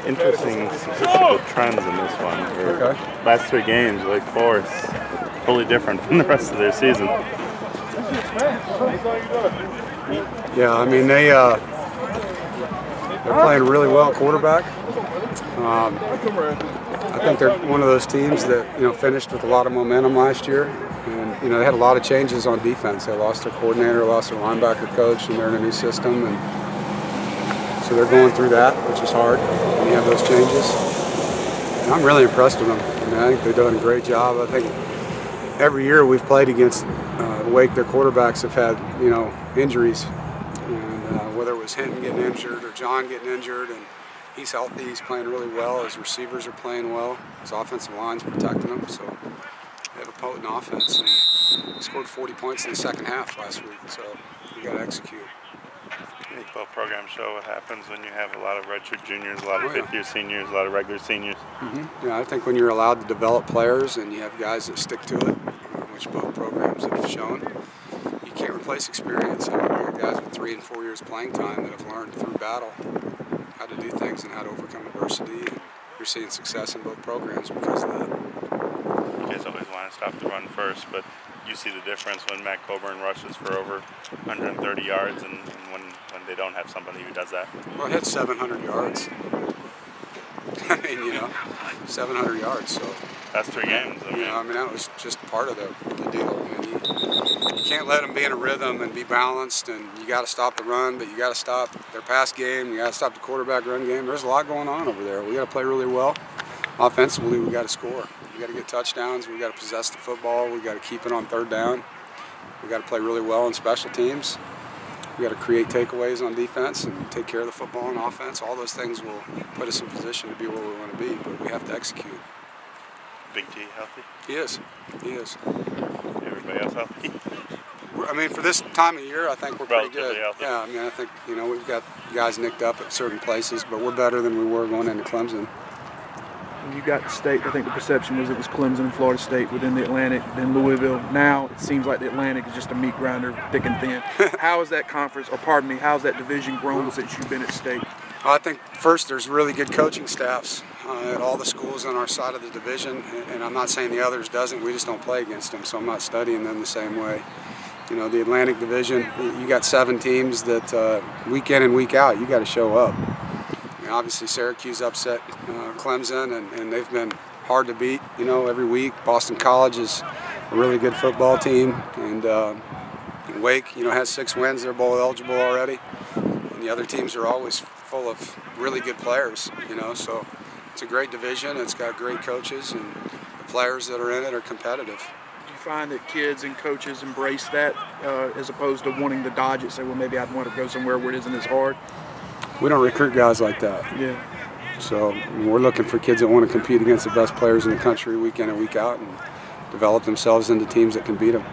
Interesting statistical trends in this one. Okay. Last 3 games, Wake Forest, totally different from the rest of their season. Yeah, I mean they're playing really well at quarterback. I think they're one of those teams that finished with a lot of momentum last year, and they had a lot of changes on defense. They lost their coordinator, lost their linebacker coach, and they're in a new system, and so they're going through that, which is hard when you have those changes. And I'm really impressed with them. I mean, I think they're doing a great job. I think every year we've played against Wake, their quarterbacks have had injuries, and whether it was him getting injured or John getting injured, and he's healthy, he's playing really well, his receivers are playing well, his offensive line's protecting him, so they have a potent offense, and they scored 40 points in the second half last week, so you got to execute. I think both programs show what happens when you have a lot of redshirt juniors, a lot of fifth-year seniors, a lot of regular seniors. Yeah, I think when you're allowed to develop players and you have guys that stick to it, which both programs have shown, you can't replace experience. I mean, you have guys with 3 and 4 years playing time that have learned through battle how to do things and how to overcome adversity. And you're seeing success in both programs because of that. You guys always want to stop the run first, but you see the difference when Matt Coburn rushes for over 130 yards and when they don't have somebody who does that. Well, he hit 700 yards. I mean, 700 yards. So that's 3 games. I mean, that was just part of the deal. I mean, you can't let them be in a rhythm and be balanced, and you got to stop the run, but you got to stop their pass game. You got to stop the quarterback run game. There's a lot going on over there. We got to play really well. Offensively, we got to score. We got to get touchdowns. We got to possess the football. We got to keep it on 3rd down. We got to play really well in special teams. We got to create takeaways on defense and take care of the football on offense. All those things will put us in position to be where we want to be, but we have to execute. Big T healthy? He is. He is. Everybody else healthy? I mean, for this time of year, I think we're pretty good. Healthy. Yeah, I mean, I think, we've got guys nicked up at certain places, but we're better than we were going into Clemson. You got the state, I think the perception was it was Clemson and Florida State within the Atlantic, then Louisville. Now it seems like the Atlantic is just a meat grinder, thick and thin. How is that conference, or pardon me, how's that division grown since you've been at state? Well, I think first there's really good coaching staffs at all the schools on our side of the division, and I'm not saying the others doesn't, we just don't play against them, so I'm not studying them the same way. The Atlantic division, you got 7 teams that week in and week out, you got to show up. Obviously Syracuse upset Clemson, and they've been hard to beat, every week. Boston College is a really good football team, and Wake, has 6 wins. They're bowl eligible already, and the other teams are always full of really good players, so it's a great division. It's got great coaches, and the players that are in it are competitive. Do you find that kids and coaches embrace that as opposed to wanting to dodge it, say, well, maybe I'd want to go somewhere where it isn't as hard? We don't recruit guys like that. Yeah. So we're looking for kids that want to compete against the best players in the country week in and week out and develop themselves into teams that can beat them.